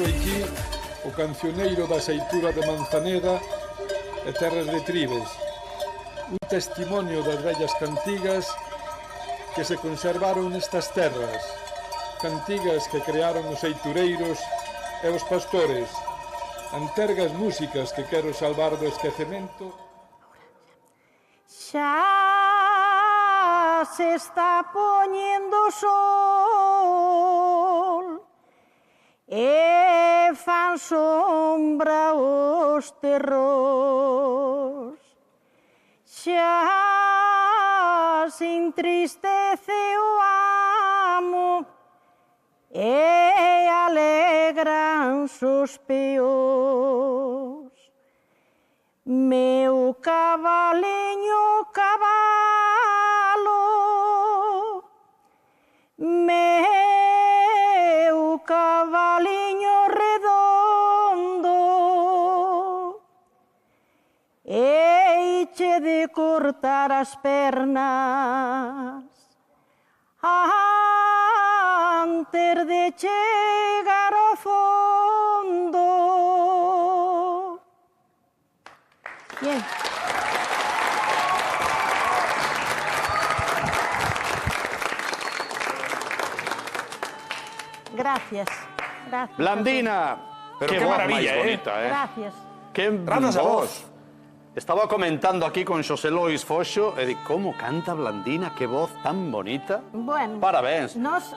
aquí o cancioneiro da Seitura de Manzaneda e Terras de Tribes, un testimonio das vellas cantigas que se conservaron nestas terras, cantigas que crearon os seitureiros e os pastores, antergas músicas que quero salvar do esquecemento. Xa se está poñendo o sol e fan sombra os terros. Xa se entristece o amo e alegran os peos. Meu cabaleño cabalo, meu cabaliño redondo, eiche de cortar as pernas antes de chegar ao fondo. Bien. Gracias. Gracias. Blandina, Pero qué qué voz maravilla, máis bonita, Gracias. Qué Grazas a vos. Estaba comentando aquí con Xosé Lois Foxo e di como canta Blandina, que voz tan bonita. Bueno, Parabéns. Nos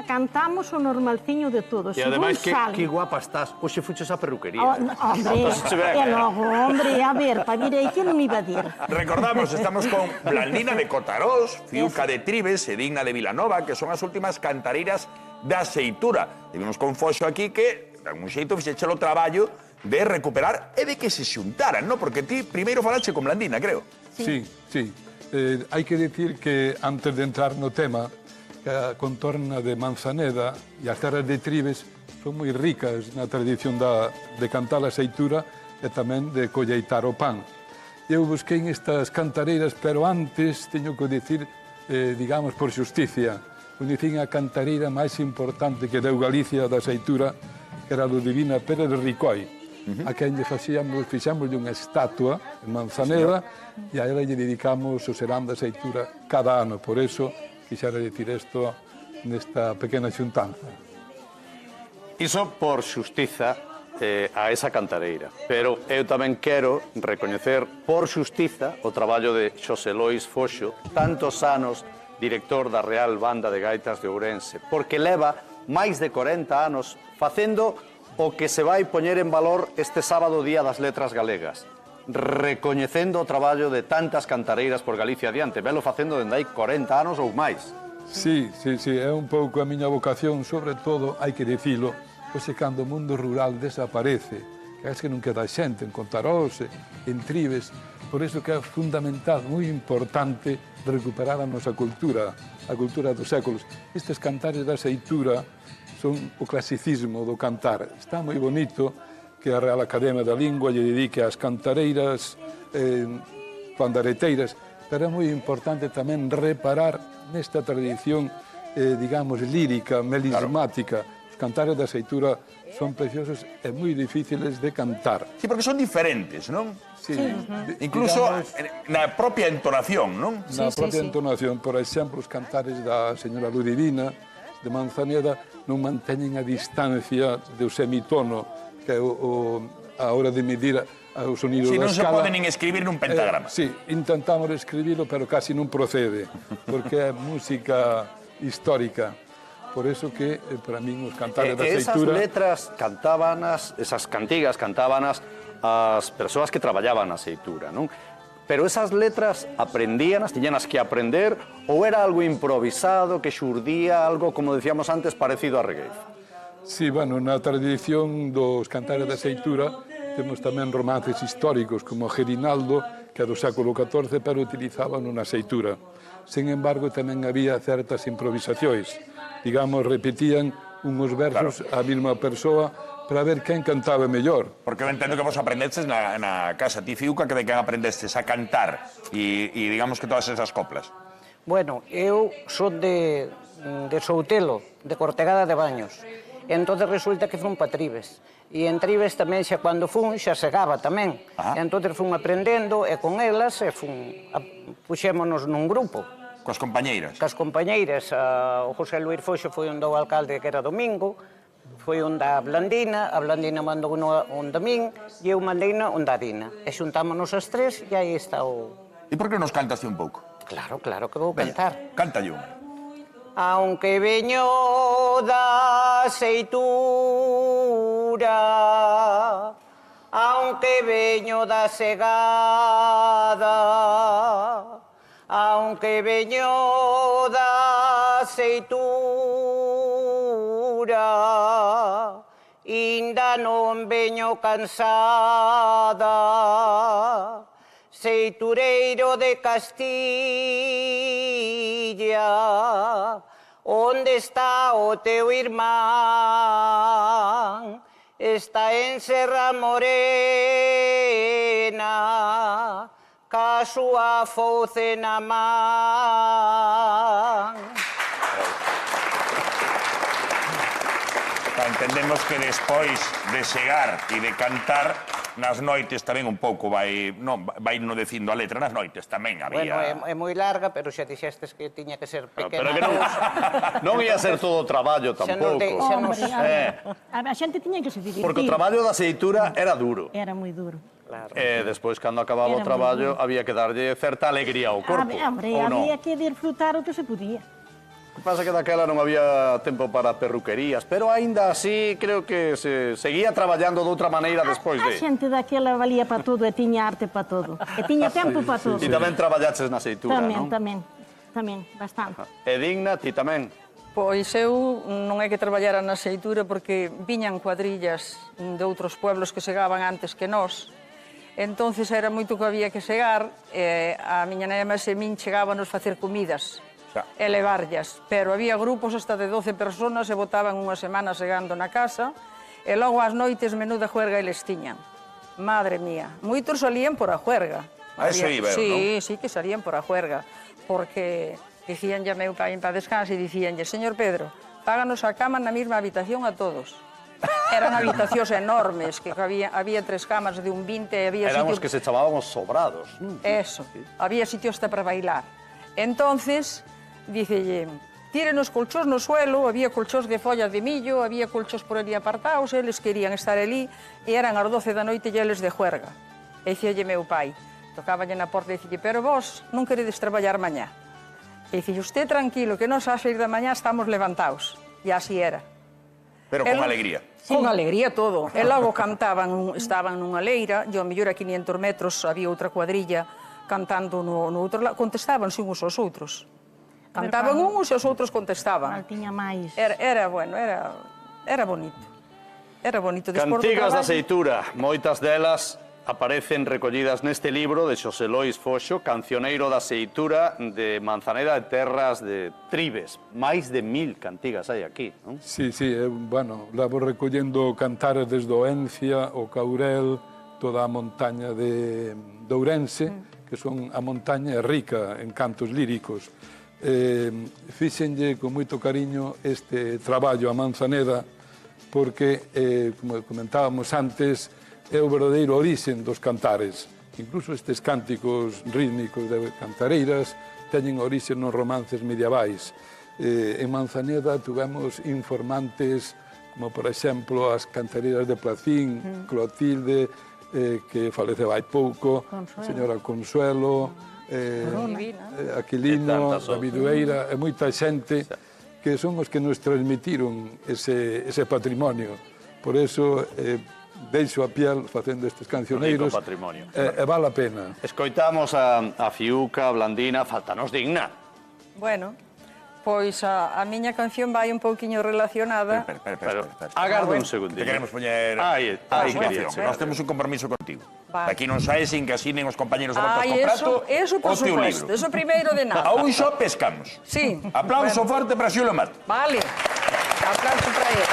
cantamos o normalciño de todos. E ademais, que sale. guapa estás. Hoxe fuches á perruquería. Hombre, e logo, hombre, a ver, pa virei que non me iba a dir. Recordamos, estamos con Blandina de Cotarós, Fiuca de Tribes e Digna de Vilanova, que son as últimas cantareiras da Seitura. Tivemos con Foxo aquí que, de algún xeito, fixeche o traballo de recuperar e de que se xuntaran, ¿no? Porque ti primeiro falache con Blandina, creo. Sí, sí. Hai que dicir que antes de entrar no tema, que a contorna de Manzaneda e as terras de Tribes son moi ricas na tradición de cantar a Seitura e tamén de colleitar o pan. Eu busquei estas cantareiras, pero antes teño que dicir, digamos, por xusticia, coñecín a cantareira máis importante que deu Galicia da Seitura, que era a Ludivina Pérez de Ricoi, a quen lle fixamos unha estatua en Manzaneda e a ela lle dedicamos o serán da Seitura cada ano. Por eso, quixera dicir isto nesta pequena xuntanza. Iso por xustiza a esa cantareira. Pero eu tamén quero recoñecer por xustiza o traballo de Xosé Lois Foxo, tantos anos director da Real Banda de Gaitas de Ourense, porque leva máis de 40 anos facendo o que se vai poñer en valor este sábado Día das Letras Galegas, recoñecendo o traballo de tantas cantareiras por Galicia adiante, velo facendo dende hai 40 anos ou máis. Sí, é un pouco a miña vocación, sobre todo, hai que dicilo, pois cando o mundo rural desaparece, que é que non queda xente en Contarós, en Tribes, por iso que é fundamental, moi importante, recuperar a nosa cultura, a cultura dos séculos. Estes cantares da Seitura son o clasicismo do cantar. Está moi bonito que a Real Academia da Lingua lle dedique ás cantareiras, pandareteiras, pero é moi importante tamén reparar nesta tradición, digamos, lírica, melismática. Os cantares da Seitura son preciosos e moi difíciles de cantar. Sí, porque son diferentes, non? Sí. Incluso na propia entonación, non? Na propia entonación, por exemplo, os cantares da señora Ludivina de Manzaneda non manteñen a distancia do semitono, que é a hora de medir o sonido da escala. Si non se poden nin escribir nun pentagrama. Sí, intentamos escribilo, pero casi non procede, porque é música histórica. Por eso que, para min, os cantares da Seitura... Esas letras cantábanas, esas cantigas cantábanas as persoas que traballaban na Seitura, non? Pero esas letras aprendíanas, tiñanas que aprender, ou era algo improvisado, que xurdía algo, como decíamos antes, parecido a regueifa? Sí, bueno, na tradición dos cantares da Seitura temos tamén romances históricos, como Gerinaldo, que é do século XIV, pero utilizaban na Seitura. Sen embargo, tamén había certas improvisacións. Digamos, repetían unhos versos a mesma persoa para ver quen cantaba mellor. Porque eu entendo que vos aprendestes na casa ti, Fiuca, que de quen aprendestes a cantar e digamos que todas esas coplas. Bueno, eu son de Soutelo, de Cortegada de Baños. E entón resulta que fun pa Tribes. E en Tribes tamén xa cando fun xa segaba tamén. E entón fun aprendendo e con elas puxémonos nun grupo. Coas compañeiras? Cas compañeiras, o José Luís Foxo foi un do alcalde que era Domingo, foi un da Blandina, a Blandina mandou un da min e eu mandei un da Dina. E xuntámonos as tres e aí está o... E por que nos cantas un pouco? Claro, claro que vou cantar. Cántalle un. Aunque veño da seitura, aunque veño da segada, aunque veño da seitura, inda non veño cansada, seitureiro de Castilla, onde está o teu irmán? Está en Serra Morena, ca súa fouce na man. Entendemos que despois de segar e de cantar, nas noites tamén un pouco vai no dicindo a letra, nas noites tamén había... Bueno, é moi larga, pero xa dixestes que tiña que ser pequena. Pero que non ia ser todo o traballo tampouco. Hombre, a xente tiña que se divertir. Porque o traballo da seitura era duro. Era moi duro. E despois, cando acababa o traballo, había que darlle certa alegría ao corpo, Hombre, ou non? había que disfrutar o que se podía. O que pasa que daquela non había tempo para perruquerías, pero aínda así creo que se seguía traballando de outra maneira despois A de... xente daquela valía para todo e tiña arte para todo. E tiña tempo para todo. E tamén traballaches na seitura, non? Tamén, bastante. E Digna, ti tamén? Pois eu non é que traballara na seitura porque viñan cuadrillas de outros pueblos que segaban antes que nós. Entonces era moito que había que segar e a miña nai e min chegábanos facer comidas e levarllas. Pero había grupos hasta de 12 personas e botaban unha semana segando na casa e logo ás noites menuda juerga eles tiñan. Madre mía, moitos salían por a juerga. A eso iba, non? Sí, que salían por a juerga, porque dicíanlle a meu pai en paz descanse e dicíanlle, señor Pedro, páganos a cama na mesma habitación a todos. Eran habitacións enormes, que había 3 camas de un 20 e había Éramos sitio... que se chamábamos sobrados. Eso, había sitio hasta para bailar. Entonces, dicelle, tiren os colchós no suelo, había colchós de follas de millo, había colchós por ali apartados, eles querían estar ali, e eran as 12 da noite e eles de juerga. E dicelle meu pai, tocaballe na porta e dicelle, pero vos non queredes traballar mañá. E dicelle, usted tranquilo, que nos ás 6 da mañá estamos levantados. E así era. Pero con alegría. Con alegría todo. E logo cantaban, estaban nunha leira, e ao mellor a 500 metros había outra cuadrilla cantando no outro lado, contestaban uns aos outros. Cantaban uns e os outros contestaban. Mal tiña máis. Era bueno, era bonito. Era bonito. Cantigas da seitura, moitas delas aparecen recollidas neste libro de Xosé Lois Foxo, Cancioneiro da seitura de Manzaneda de Terras de Tribes. Máis de 1000 cantigas hai aquí, non? Sí, bueno, levo recollendo cantares desde Oencia, o Caurel, toda a montaña de Ourense, que son a montaña rica en cantos líricos. Fíxenlle con moito cariño este traballo a Manzaneda, porque, como comentábamos antes, é o verdadeiro orixen dos cantares. Incluso estes cánticos rítmicos de cantareiras teñen orixen nos romances medievais. En Manzaneda tuvemos informantes como, por exemplo, as cantareiras de Placín, Clotilde, que faleceba hai pouco, a señora Consuelo, Aquilino, Davidueira, e moita xente que son os que nos transmitiron ese patrimonio. Por eso, deixo a piel facendo estes cancioneiros e vale a pena. Escoitamos a Fiuca, a Blandina, faltanos Digna. Bueno, pois a miña canción vai un pouquiño relacionada... Espera. Agarda un segundinho. Te queremos poñer... Aí quería ser. Nós temos un compromiso contigo. Vale. Aquí non saes sin que asinen os compañeros de Notas con Prato eso por o teu supuesto, libro. eso primeiro de nada. A un só pescamos. Sí. Aplauso forte para Xulio Mato. Vale, aplauso para él.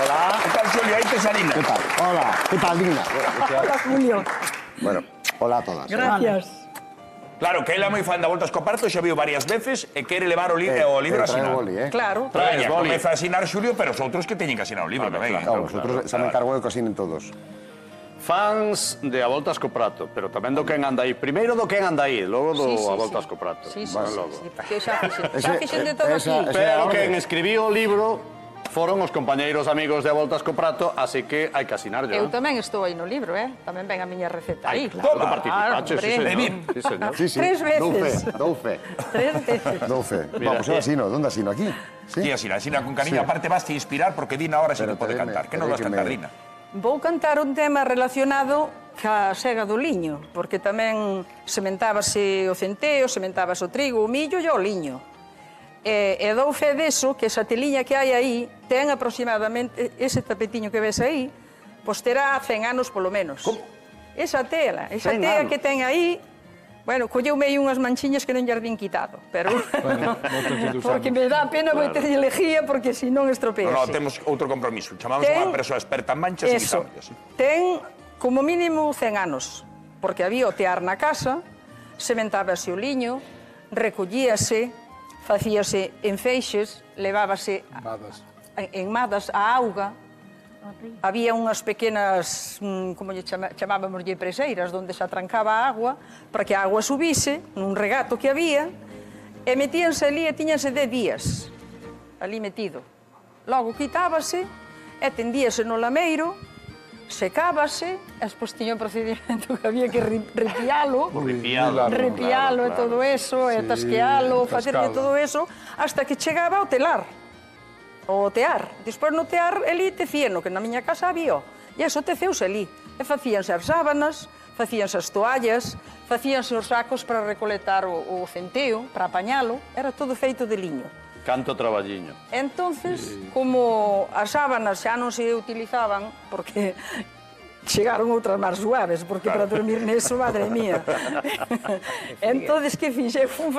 Hola. Que tal, Xulio? Aí te salina. ¿Qué tal? Hola. ¿Qué tal, Digna? Hola, Julio. Bueno, hola a todas. Gracias. Claro, que ela é moi fan da Voltas co Parto, xa viu varias veces e quere levar o libro asinado. Claro. Traes boli. Comeza a asinar Xulio, pero os outros que teñen que asinar o libro tamén. Claro, vosotros xa me encargo de que asinen todos. Fans de A Voltas co Prato, pero tamén do Quen anda aí. Primeiro do Quen anda aí, logo do A Voltas co Prato. Sí, Logo. que xa fixen de todo aquí. Pero quen escribiu o libro foron os compañeiros amigos de A Voltas co Prato, así que hai que asinarlo. Eu tamén estou aí no libro, Tamén ven a miña receta aí. Claro que participaches, sí, señor. Sí, sí. 3 veces. Dou fe. 3 veces. Dou fe. Vamos, eu asino. Onde asino? Aquí? Sí, asina con cariño. Aparte vas a inspirar porque Dina ahora sí que pode cantar. Que non vas cantar, Dina? Vou cantar un tema relacionado ca sega do liño, porque tamén sementábase o centeo, sementábase o trigo, o millo e o liño. E dou fe deso que esa teliña que hai aí ten aproximadamente, ese tapetiño que ves aí, pois terá 100 anos polo menos. Como? Esa tea que ten aí, bueno, colleume aí unhas manchiñas que non lle habín quitado, pero... Bueno, porque me dá pena moita lejía, porque si non estropease. No, temos outro compromiso. Chamamos a unha persoa experta en manchas e quitamos. Ten como mínimo 100 anos, porque había o tear na casa, sementábase o liño, recollíase, facíase en feixes, levábase en madas a auga, había unhas pequenas, como lle chamábamos preseiras, onde se atrancaba a agua, para que a agua subise, nun regato que había, e metíanse ali e tiñanse 10 días, ali metido. Logo quitábase e tendíase no lameiro, secábase, e despois tiña un procedimento que había que repialo e todo eso, e tasquealo, facerlle todo eso, hasta que chegaba ao telar, o tear. Despois no tear, eli tecíano, que na miña casa había, e eso teceuse ali. E facíanse as sábanas, facíanse as toallas, facíanse os sacos para recolectar o centeo, para apañalo, era todo feito de liño. Canto traballiño. Entonces, como as sábanas xa non se utilizaban, porque chegaron outras máis suaves, porque para dormir neso, madre mía. Entonces, que fixe? Fun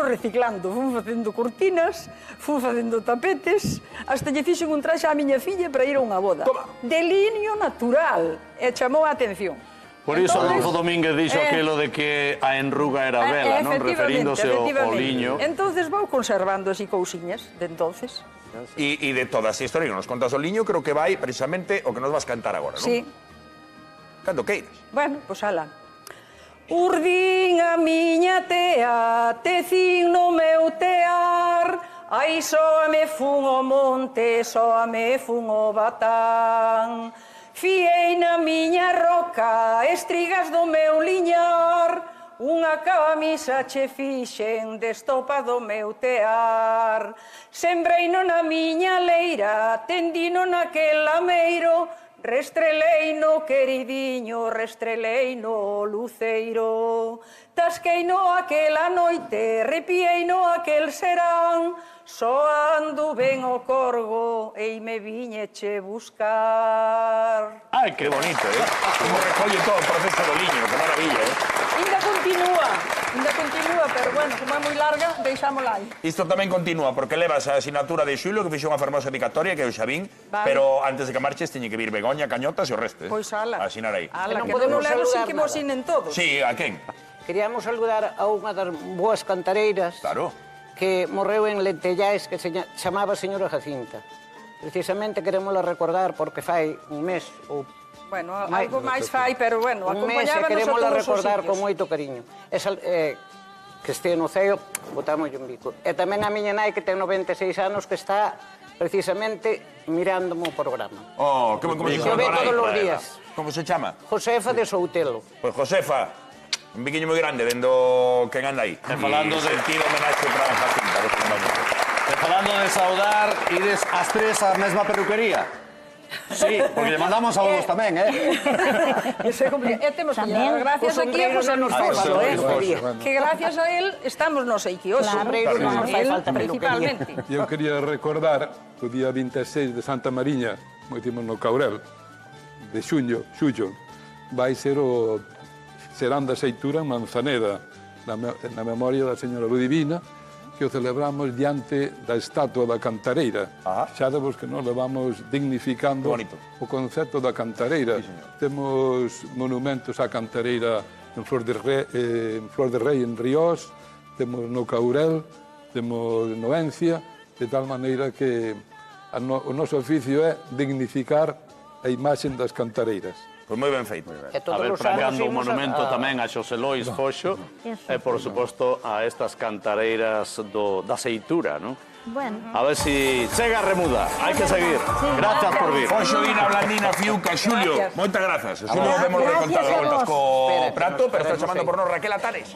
reciclando, fun facendo cortinas, fun facendo tapetes, hasta lle fixen un traxe á miña filla para ir a unha boda. De liño natural, e chamou a atención. Por iso Adolfo Domínguez dixo aquilo de que a enruga era vela, non? Referíndose ao liño. Entonces vou conservando así cousiñas de entonces. E de toda esa historia que nos contas o liño, creo que vai precisamente o que nos vas cantar agora, non? Sí. Cando queiras. Bueno, pois ala. Urdín a miña tea, tecín no meu tear, ai soa me fun o monte, soa me fun o batán. Fiei na miña roca, estrigas do meu liñar, unha camisa che fixen de estopa do meu tear. Sembreino na miña leira, tendino naquel lameiro, restreleino queridiño, restreleino luceiro. Tasqueino aquela noite, repieino aquel serán, soando ben o corgo e me viñeche buscar. Ai, que bonito, Como recolle todo o proceso do liño, que maravilla, Ainda continúa, pero bueno, como é moi larga, deixámola aí. Isto tamén continúa, porque levas a asignatura de Xulio, que fixe unha fermosa dedicatoria, que eu xa vin, pero antes de que marches teñe que vir Begoña, Cañotas e o resto, Pois ala. a asinar aí. Ala, que non levo sin que mo asinen todos. Sí, a quen? Queríamos saludar a unha das boas cantareiras Claro. que morreu en Lentellais, que se chamaba Señora Jacinta. Precisamente queremosla recordar porque fai un mes ou Bueno, algo máis fai, pero bueno, un mes e acompañábanos a queremosla todos os recordar sitios. con moito cariño. Que este no ceo, botamos un bico. E tamén a miña nai, que ten 96 anos, que está precisamente mirándome o programa. Oh, como se Que ve chama? todos os días. Como se chama? Josefa de Soutelo. Pois Josefa, un biquiño moi grande dendo quen anda aí. falando de- sentido homenaxe para a Jacinta, que compañero. E falando de saudar, ides as tres á mesma peluquería? Sí, porque lle mandamos saúdos tamén, Eso é complicado. E temos que Tamén, dar gracias o aquí a José Luis sombreiro Fósforo, non nos fai falta, que gracias a él estamos nos aquí hoxe. Claro, sombreiro non nos fai Él, falta peluquería. principalmente. E eu quería recordar que o día 26 de Santa Mariña, como dicimos no Caurel, de xullo, vai ser o serán da Seitura en Manzaneda, na memoria da señora Ludivina, que o celebramos diante da estatua da Cantareira. Xa debos que nos levamos dignificando o concepto da Cantareira. Temos monumentos á Cantareira en Flor de Rei, en Riós, temos no Caurel, temos no Encia, de tal maneira que o noso oficio é dignificar a imaxe das cantareiras. Pois moi ben feito. E A todos ver, os anos pregando un imos monumento tamén a Xosé Lois Foxo e, por suposto, a estas cantareiras da Seitura, non? Bueno. A ver si chega a remuda. Hai que seguir. Gracias por vir. Foxo, Dina, Blandina, Fiuca, Xulio, moitas grazas. Xulio, vemos de contar Gracias a voltas vos. co prato, pero está chamando por nós Raquel Atares.